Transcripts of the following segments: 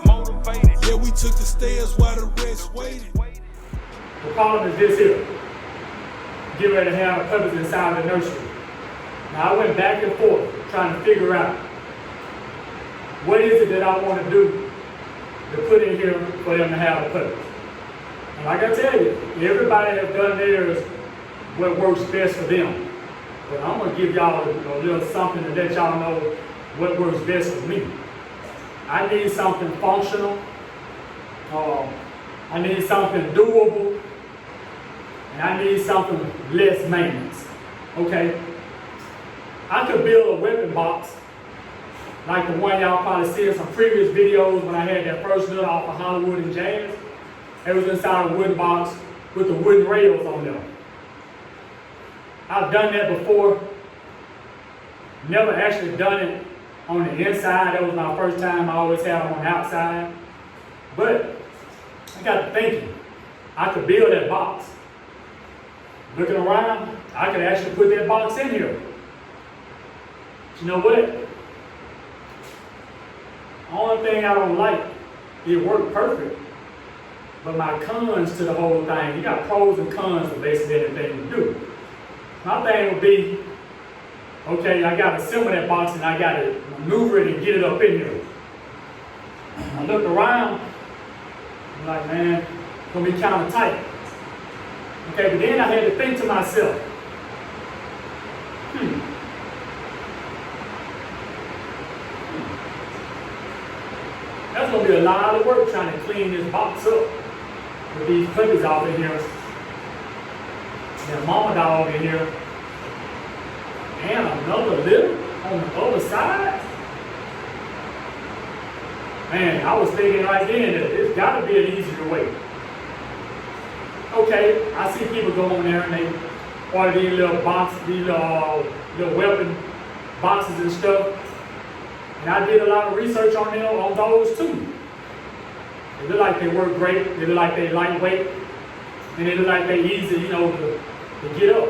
motivated. Yeah, we took the stairs while the rest waited. The problem is this here. Get ready to have a puppies inside the nursery. Now I went back and forth trying to figure out what is it that I want to do to put in here for them to have the puppies. And like I tell you, everybody has done theirs what works best for them. But I'm going to give y'all a little something to let y'all know what works best for me. I need something functional. I need something doable. And I need something less maintenance. Okay? I could build a Whelping Box like the one y'all probably see in some previous videos when I had that first litter off of Hollywood and Jazz. It was inside a wooden box with the wooden rails on them. I've done that before. Never actually done it on the inside. That was my first time. I always had them on the outside. But I got to thinking, I could build that box. Looking around, I could actually put that box in here. But you know what? Only thing I don't like, it worked perfect. But my cons to the whole thing, you got pros and cons to basically anything you do. My thing would be, okay, I got to assemble that box and I got to maneuver it and get it up in here. I look around, I'm like, man, it's going to be kind of tight. Okay, but then I had to think to myself, that's going to be a lot of work trying to clean this box up with these puppies out in here. And mama dog in here. And another litter on the other side. Man, I was thinking right then that there's got to be an easier way. Okay, I see people go on there and they order these little boxes, these little Whelping boxes and stuff. And I did a lot of research on them, on those too. They look like they work great. They look like they lightweight. And they look like they easy, to get up.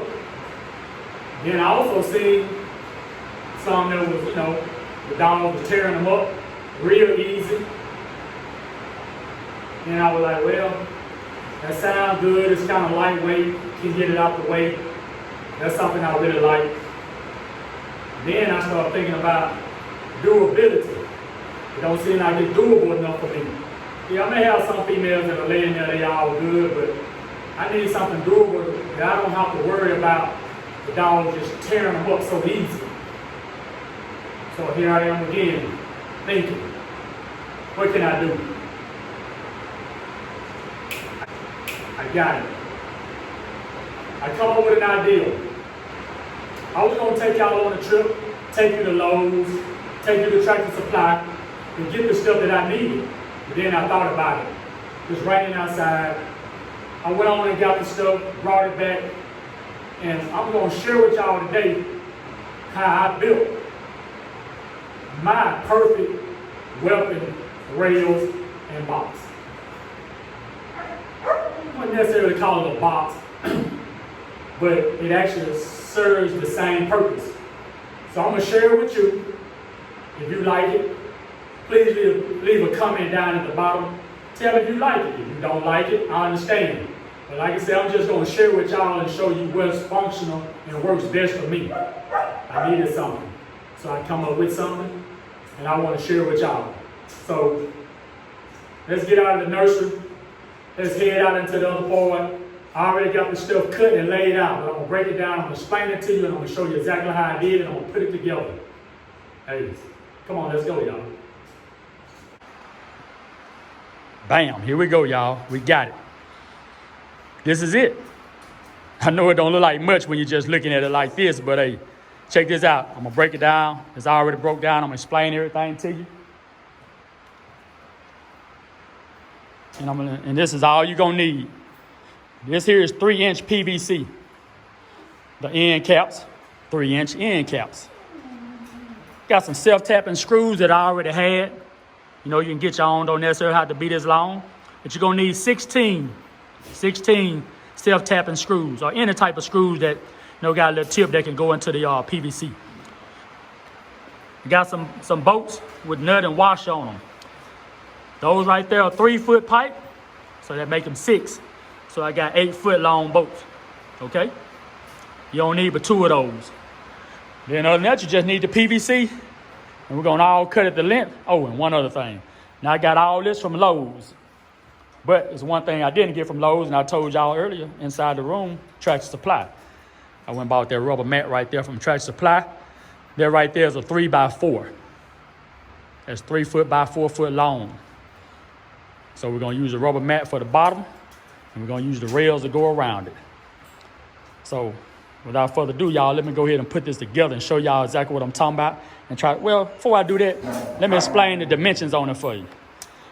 Then I also seen some that was, the dogs were tearing them up real easy. And I was like, well, that sounds good. It's kind of lightweight. Can get it out the way. That's something I really like. Then I started thinking about durability. It don't seem like it's doable enough for me. Yeah, I may have some females that are laying there, they all good, but I need something doable that I don't have to worry about the dog just tearing them up so easy. So here I am again, thinking, what can I do? I got it. I come up with an idea. I was going to take y'all on a trip, take you to Lowe's, take you to Tractor Supply, and get the stuff that I needed. But then I thought about it. It was raining outside. I went on and got the stuff, brought it back, and I'm going to share with y'all today how I built my perfect Whelping rails and box. I wouldn't necessarily call it a box, but it actually serves the same purpose. So I'm going to share it with you. If you like it, please leave a comment down at the bottom. Tell me if you like it. If you don't like it, I understand. But like I said, I'm just going to share with y'all and show you what's functional and works best for me. I needed something. So I come up with something, and I want to share with y'all. So let's get out of the nursery. Let's head out into the other part. I already got the stuff cut and laid out, but I'm going to break it down. I'm going to explain it to you, and I'm going to show you exactly how I did it, and I'm going to put it together. Hey, come on, let's go, y'all. Bam, here we go, y'all. We got it. This is it. I know it don't look like much when you're just looking at it like this, but hey, check this out. I'm going to break it down. It's already broke down. I'm going to explain everything to you. And this is all you're going to need. This here is 3-inch PVC. The end caps, 3-inch end caps. Got some self-tapping screws that I already had. You can get your own, don't necessarily have to be this long. But you're going to need 16 self-tapping screws or any type of screws that got a little tip that can go into the PVC. You got some bolts with nut and wash on them. Those right there are 3-foot pipe, so that make them 6. So I got 8-foot long bolts, okay? You don't need but 2 of those. Then other than that, you just need the PVC, and we're gonna all cut at the length. Oh, and one other thing. Now I got all this from Lowe's, but there's one thing I didn't get from Lowe's, and I told y'all earlier, inside the room, Tractor Supply. I went and bought that rubber mat right there from Tractor Supply. That right there is a 3x4. That's 3 foot by 4 foot long. So we're gonna use a rubber mat for the bottom, and we're gonna use the rails to go around it. So without further ado, y'all, let me go ahead and put this together and show y'all exactly what I'm talking about. And well, before I do that, let me explain the dimensions on it for you.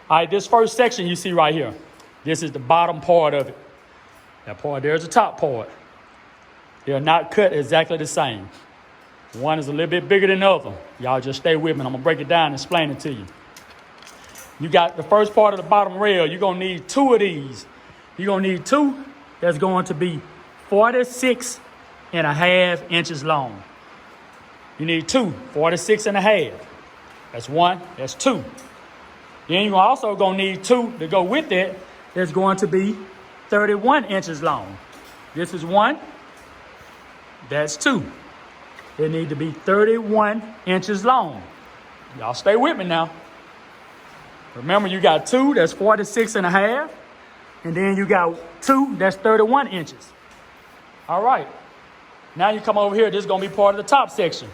All right, this first section you see right here, this is the bottom part of it. That part there is the top part. They're not cut exactly the same. One is a little bit bigger than the other. Y'all just stay with me. I'm gonna break it down and explain it to you. You got the first part of the bottom rail. You're gonna need 2 of these. You're gonna need 2 that's going to be 46.5 inches long. You need 2, 46.5. That's 1, that's 2. Then you're also gonna need 2 to go with that. That's going to be 31 inches long. This is 1, that's 2. They need to be 31 inches long. Y'all stay with me now. Remember, you got 2 that's 46.5, and then you got 2 that's 31 inches. All right. Now you come over here, this is gonna be part of the top section.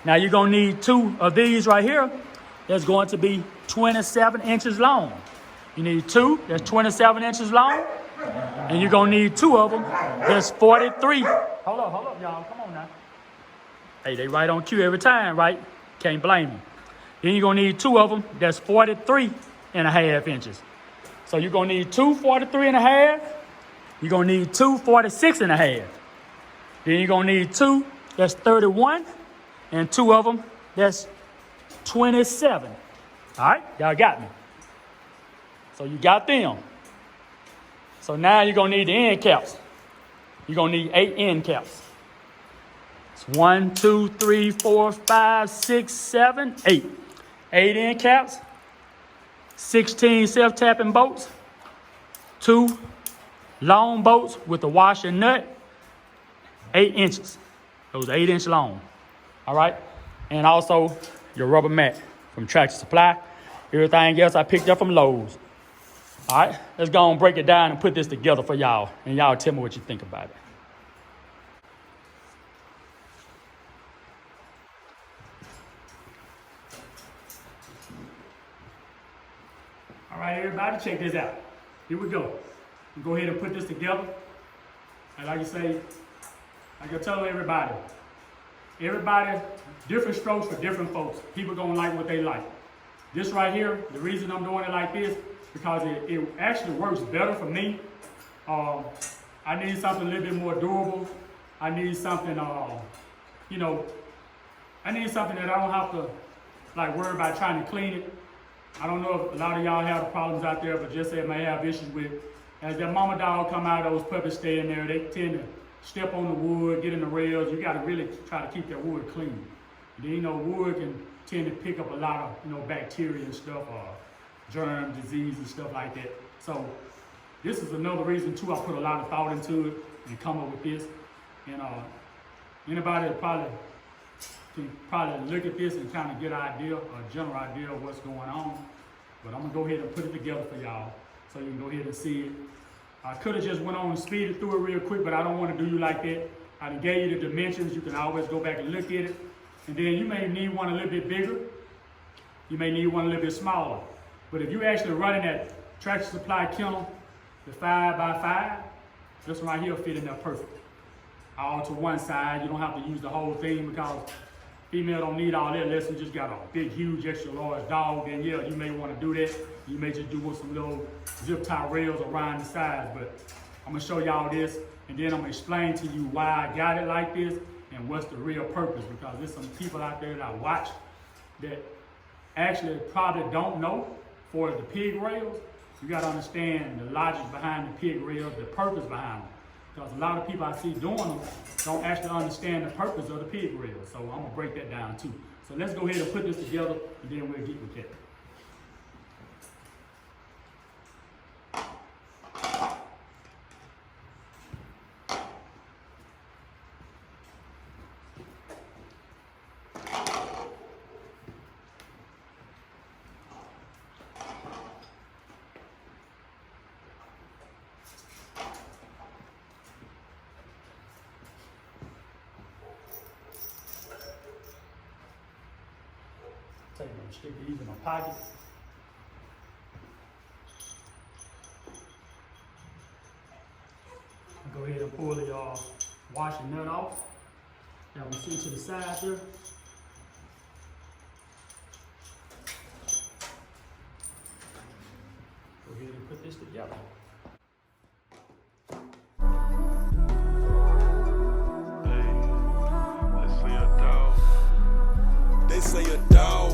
Now you're gonna need 2 of these right here. That's going to be 27 inches long. You need 2 that's 27 inches long, and you're gonna need 2 of them that's 43. Hold up, y'all, come on now. Hey, they right on cue every time, right? Can't blame them. Then you're gonna need 2 of them that's 43.5 inches. So you're gonna need 2 43.5. You're gonna need 2 46.5. Then you're gonna need 2 that's 31, and 2 of them that's 27. All right, y'all got me. So you got them. So now you're gonna need the end caps. You're gonna need 8 end caps. It's 1, 2, 3, 4, 5, 6, 7, 8. 8 end caps, 16 self-tapping bolts, 2 long bolts with a washer nut, 8 inches. Those are 8-inch long. All right? And also your rubber mat from Tractor Supply. Everything else I picked up from Lowe's. All right? Let's go and break it down and put this together for y'all. And y'all tell me what you think about it. All right, everybody, check this out. Here we go. We'll go ahead and put this together. And like I say, like I tell everybody, different strokes for different folks. People gonna like what they like. This right here, the reason I'm doing it like this, because it actually works better for me. I need something a little bit more durable. I need something, I need something that I don't have to like worry about trying to clean it. I don't know if a lot of y'all have problems out there, but just say may have issues with, as that mama dog come out, those puppies stay in there, they tend to step on the wood, get in the rails. You gotta really try to keep that wood clean. Then, wood can tend to pick up a lot of, bacteria and stuff, germs, disease and stuff like that. So this is another reason too, I put a lot of thought into it and come up with this. And anybody can probably look at this and kind of get an idea, a general idea of what's going on. But I'm gonna go ahead and put it together for y'all so you can go ahead and see it. I could have just went on and speeded through it real quick, but I don't want to do you like that. I done gave you the dimensions. You can always go back and look at it. And then you may need one a little bit bigger. You may need one a little bit smaller. But if you're actually running that Tractor Supply kennel, the 5x5, this one right here will fit in there perfect. All to one side. You don't have to use the whole thing because female don't need all that unless you just got a big, huge, extra large dog. Then yeah, you may want to do that. You may just do with some little zip tie rails around the sides. But I'm gonna show y'all this, and then I'm gonna explain to you why I got it like this and what's the real purpose. Because there's some people out there that I watch that actually probably don't know for the pig rails. You gotta understand the logic behind the pig rails, the purpose behind them. Because a lot of people I see doing them don't actually understand the purpose of the pig rails. So I'm gonna break that down too. So let's go ahead and put this together, and then we'll get with that. Take them, stick these in my pocket. Go ahead and pull the washing nut off that we see to the side there. Go ahead and put this together. They say a dog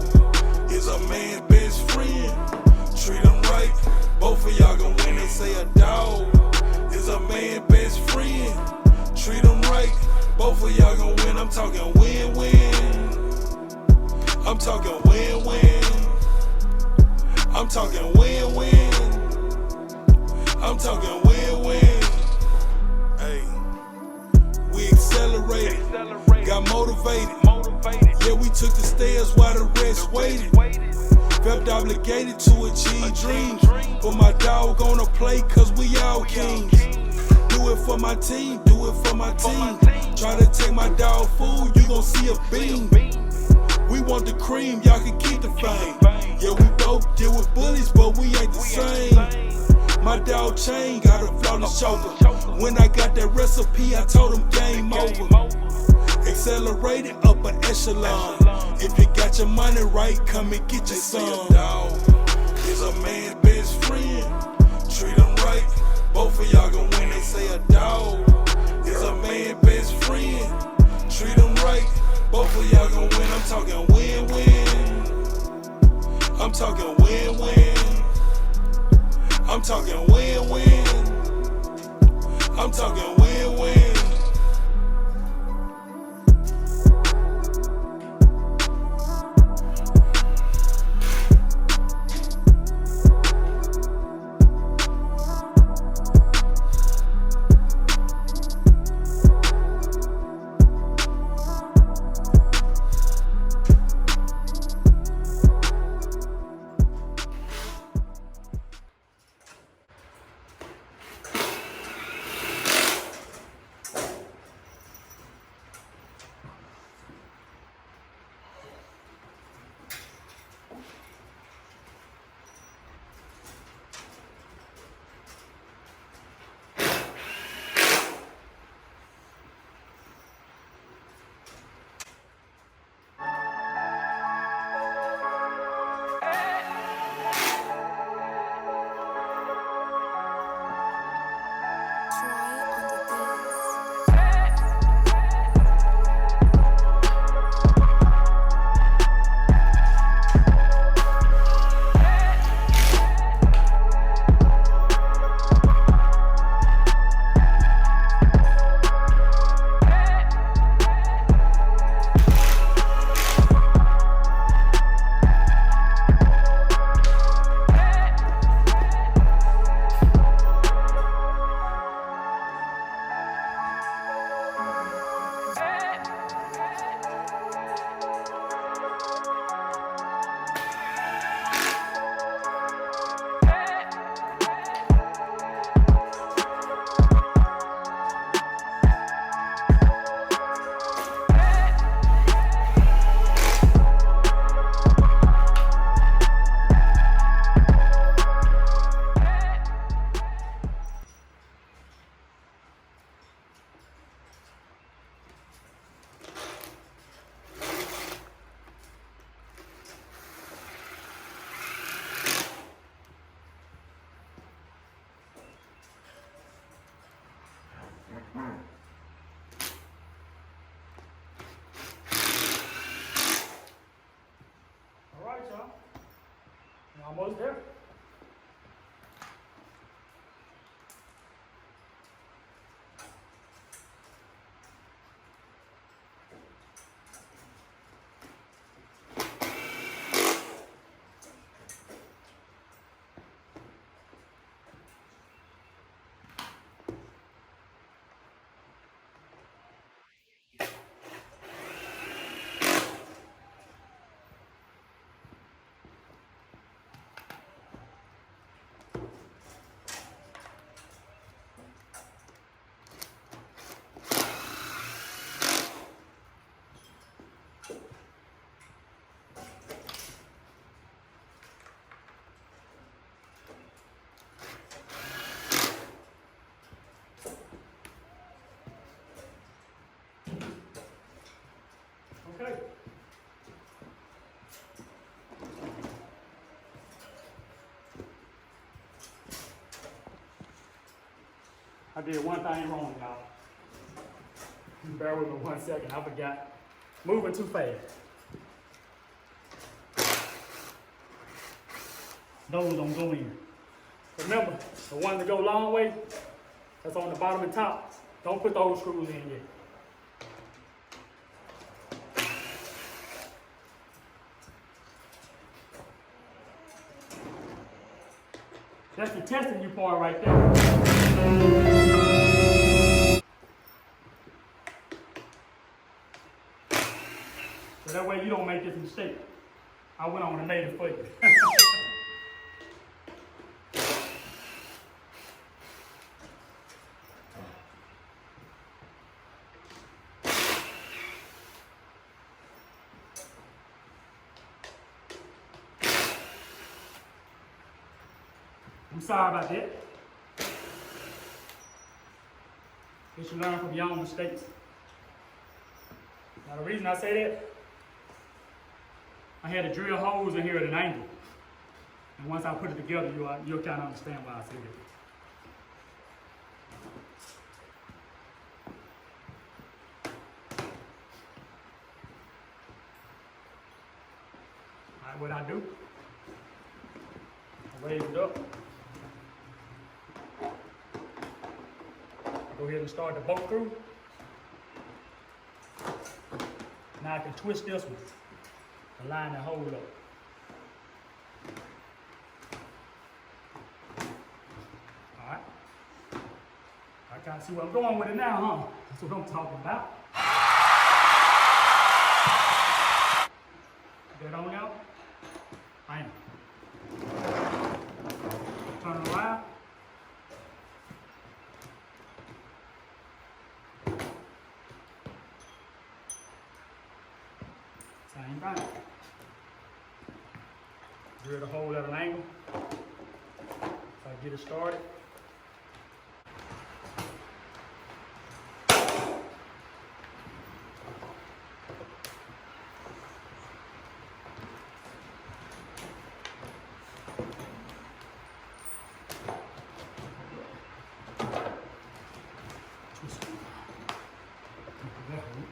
is a man's best friend. Treat him right, both of y'all gon' win. They say a dog is a man's best friend. Treat him right, both of y'all gon' win. I'm talking win-win. I'm talking win-win. I'm talking win-win. I'm talking win-win. Hey, we accelerated, got motivated. Yeah, we took the stairs while the rest waited. Felt obligated to achieve dreams. But my dog gonna play cause we all kings. Do it for my team, do it for my team. Try to take my dog food, you gon' see a beam. We want the cream, y'all can keep the fame. Yeah, we both deal with bullies, but we ain't the same. My dog Chain got a flawless choker. When I got that recipe, I told him game over. Accelerated up an echelon. If you got your money right, come and get your son. Dog is a man's best friend. Treat him right, both of y'all gon' win. They say a dog is a man's best friend. Treat him right, both of y'all gon' win. I'm talking win-win. I'm talking win-win. I'm talking win-win. I'm talking win-win. Alright, y'all. We're almost there. did one thing wrong, y'all. You bear with me 1 second, I forgot. Moving too fast. Those don't go in. Remember, the ones that go a long way, that's on the bottom and top. Don't put those screws in yet. That's the testing you part right there. So that way you don't make this mistake. I went on and made it for you. I'm sorry about that. You should learn from your own mistakes. Now the reason I say that, I had to drill holes in here at an angle. And once I put it together, you'll kind of understand why I say that. All right, what I do, I raise it up. Go ahead and start the bolt through. Now I can twist this one to line the hole up. All right. I kind of see where I'm going with it now, huh? That's what I'm talking about. Get on out. Bam. Turn it around. Same thing. Drill the hole at an angle. So I get it started. Twist it. That hole.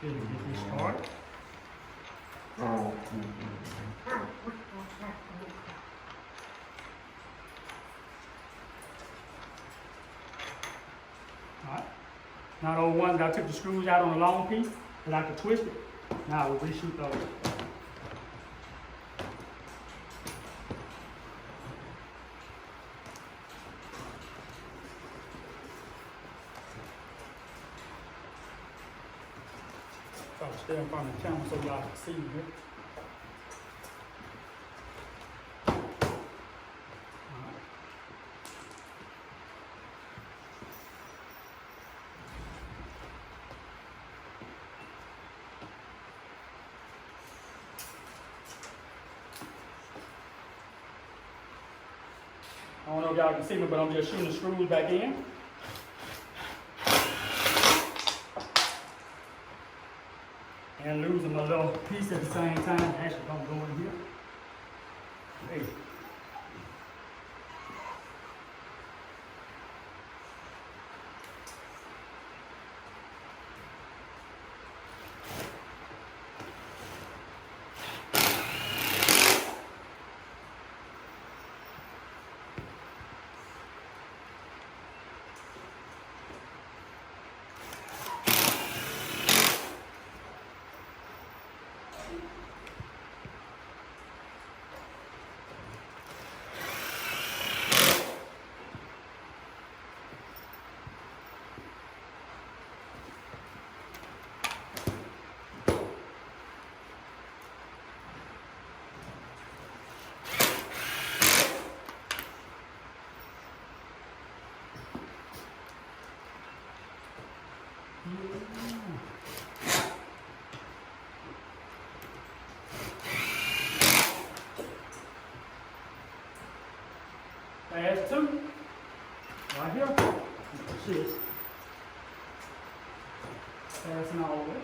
Then you get this started. Alright. Now those ones that I took the screws out on the long piece that I could twist it. Now we'll reshoot those. Try to stay in front of the camera so y'all can see me here. I don't know if y'all can see me, but I'm just shooting the screws back in. And losing my little piece at the same time. Actually, don't go in here. Hey. Passing all the way.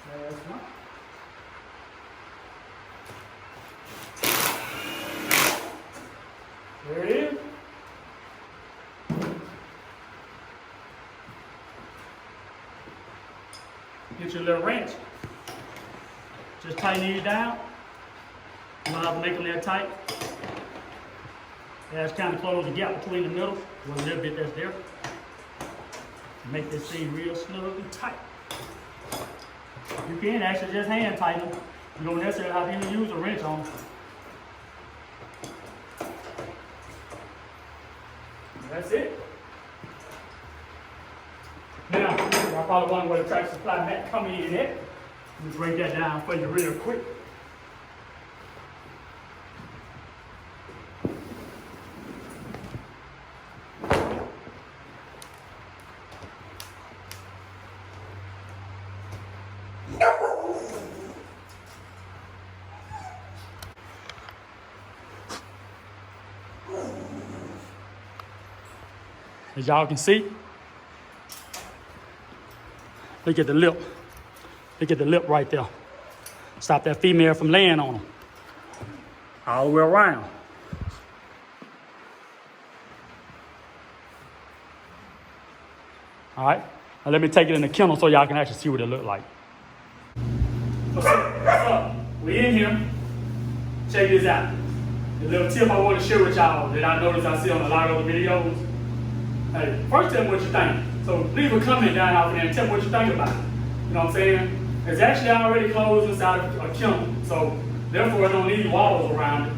Last one. There it is. Get your little wrench. Just tighten these down. You don't have to make them that tight. That's kind of close the gap between the middle, a little bit that's there. Make this thing real snug and tight. You can actually just hand tighten them. You don't necessarily have to even use a wrench on them. That's it. Now, I probably wonder where the tractor supply mat coming in at. Let me break that down for you real quick. As y'all can see, look at the lip. Look at the lip right there. Stop that female from laying on them. All the way around. All right, now let me take it in the kennel so y'all can actually see what it look like. What's up? We in here. Check this out. The little tip I want to share with y'all that I noticed I see on a lot of other videos. Hey, first tell me what you think. So leave a comment down out there and tell me what you think about it. You know what I'm saying? It's actually already closed inside of a kennel, so therefore it don't need walls around it.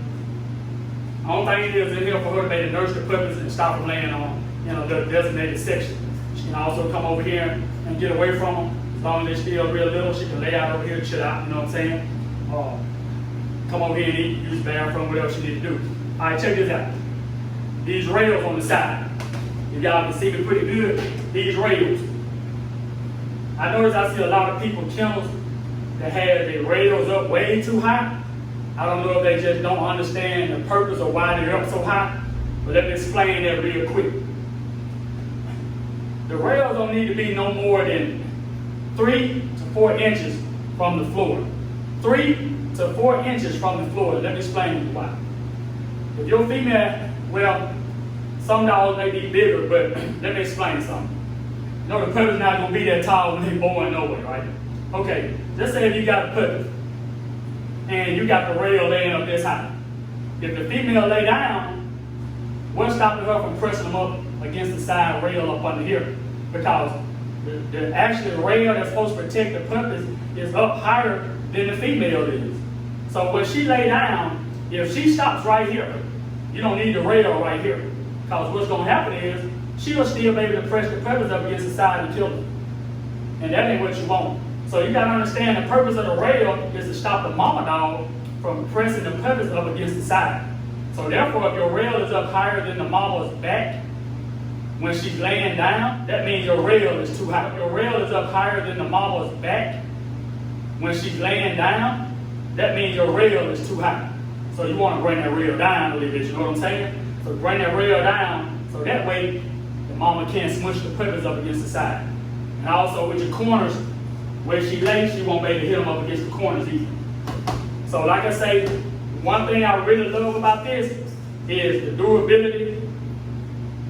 The only thing it is in here for her to make a nursery puppies and stop them laying on, the designated section. She can also come over here and get away from them. As long as they're still real little, she can lay out over here and chill out, you know what I'm saying? Come over here and eat, use the bathroom, whatever she need to do. All right, check this out. These rails on the side. If y'all can see me pretty good, these rails. I notice I see a lot of people kennels that have their rails up way too high. I don't know if they just don't understand the purpose of why they're up so high, but let me explain that real quick. The rails don't need to be no more than 3 to 4 inches from the floor. 3 to 4 inches from the floor. Let me explain why. If your female, well, some dogs may be bigger, but let me explain something. You know the puppy's not going to be that tall when they're born no way, right? Okay, just say if you got a puppy and you got the rail laying up this high. If the female lay down, what's stopping her from pressing them up against the side rail up under here? Because the actual rail that's supposed to protect the puppies is up higher than the female is. So when she lay down, if she stops right here, you don't need the rail right here. Because what's going to happen is, she'll still be able to press the puppies up against the side and kill them. And that ain't what you want. So you got to understand the purpose of the rail is to stop the mama dog from pressing the puppies up against the side. So therefore, if your rail is up higher than the mama's back, when she's laying down, that means your rail is too high. If your rail is up higher than the mama's back, when she's laying down, that means your rail is too high. So you want to bring that rail down a little bit, you know what I'm saying? So bring that rail down, so that way the mama can't smush the puppies up against the side. And also with your corners, where she lays, she won't be able to hit them up against the corners either. So like I say, one thing I really love about this is the durability.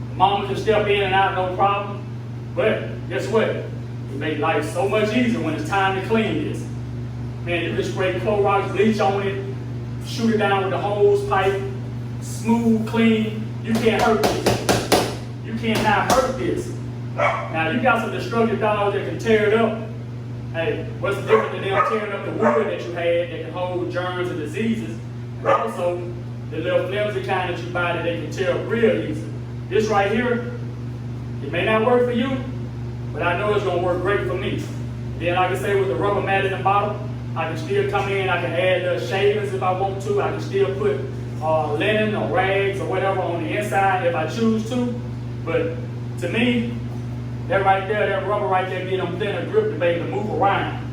The mama can step in and out no problem. But guess what? It makes life so much easier when it's time to clean this. Man, you can spray Clorox bleach on it, shoot it down with the hose pipe, smooth, clean. You can't hurt this. You cannot hurt this. Now, you got some destructive dogs that can tear it up. Hey, what's the difference than them tearing up the wood that you had that can hold germs and diseases? And also, the little flimsy kind that you buy that they can tear up real easy. This right here, it may not work for you, but I know it's going to work great for me. Then, like I say, with the rubber mat in the bottom, I can still come in, I can add little shavings if I want to. I can still put linen or rags or whatever on the inside if I choose to. But to me, that right there, that rubber right there, give them thinner grip to be able to move around.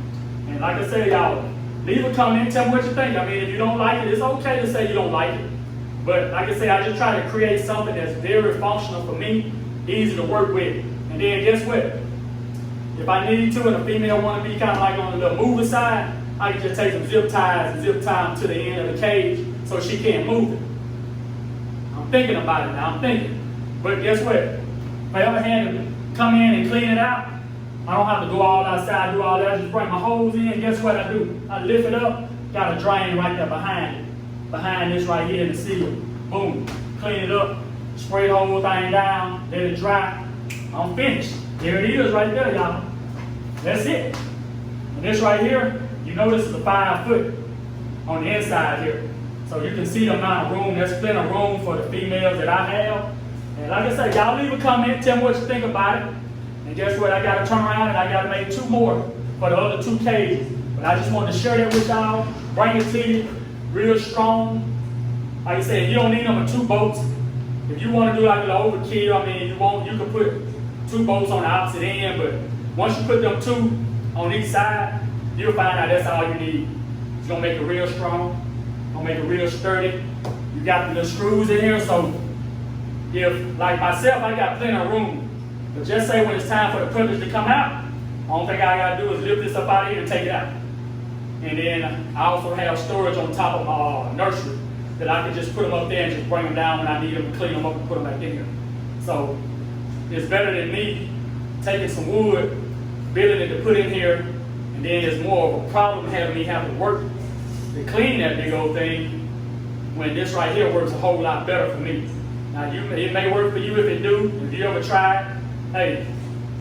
And like I say, y'all, leave a comment, tell me what you think. I mean, if you don't like it, it's okay to say you don't like it. But like I say, I just try to create something that's very functional for me, easy to work with. And then guess what? If I need to and a female want to be kind of like on the little mover side, I can just take some zip ties and zip tie them to the end of the cage so she can't move it. I'm thinking about it now, I'm thinking. But guess what? If I ever had to come in and clean it out, I don't have to go all outside, do all that. I just bring my hose in. Guess what I do? I lift it up, got a drain right there behind it. Behind this right here in the seal. Boom. Clean it up, spray the whole thing down, let it dry. I'm finished. There it is right there, y'all. That's it. And this right here, you know this is a 5 foot on the inside here. So you can see the amount of room. There's plenty of room for the females that I have. And like I said, y'all leave a comment, tell me what you think about it. And guess what? I got to turn around and I got to make 2 more for the other 2 cages. But I just wanted to share that with y'all, bring it to you, real strong. Like I said, you don't need them in 2 boats. If you want to do like a little overkill, I mean, you can put 2 boats on the opposite end, but once you put them 2 on each side, you'll find out that's all you need. It's gonna make it real strong, gonna make it real sturdy. You got the screws in here, so if, like myself, I got plenty of room. But just say when it's time for the puppies to come out, the only thing I gotta do is lift this up out of here and take it out. And then I also have storage on top of my nursery that I can just put them up there and just bring them down when I need them to clean them up and put them back in here. So it's better than me taking some wood, building it to put in here, and then it's more of a problem having me have to work to clean that big old thing when this right here works a whole lot better for me. Now it may work for you if it do. If you ever try it, hey,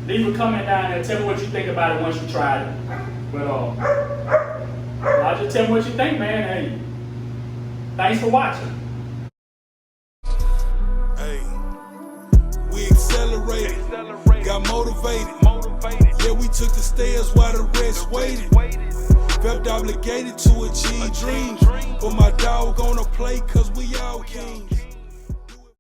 leave a comment down there. Tell me what you think about it once you tried it. But I'll just tell me what you think, man. Hey, thanks for watching. Hey, we accelerated, got motivated. Yeah, we took the stairs while the rest waited. Felt obligated to achieve dreams. But my dog on a play, cause we all kings.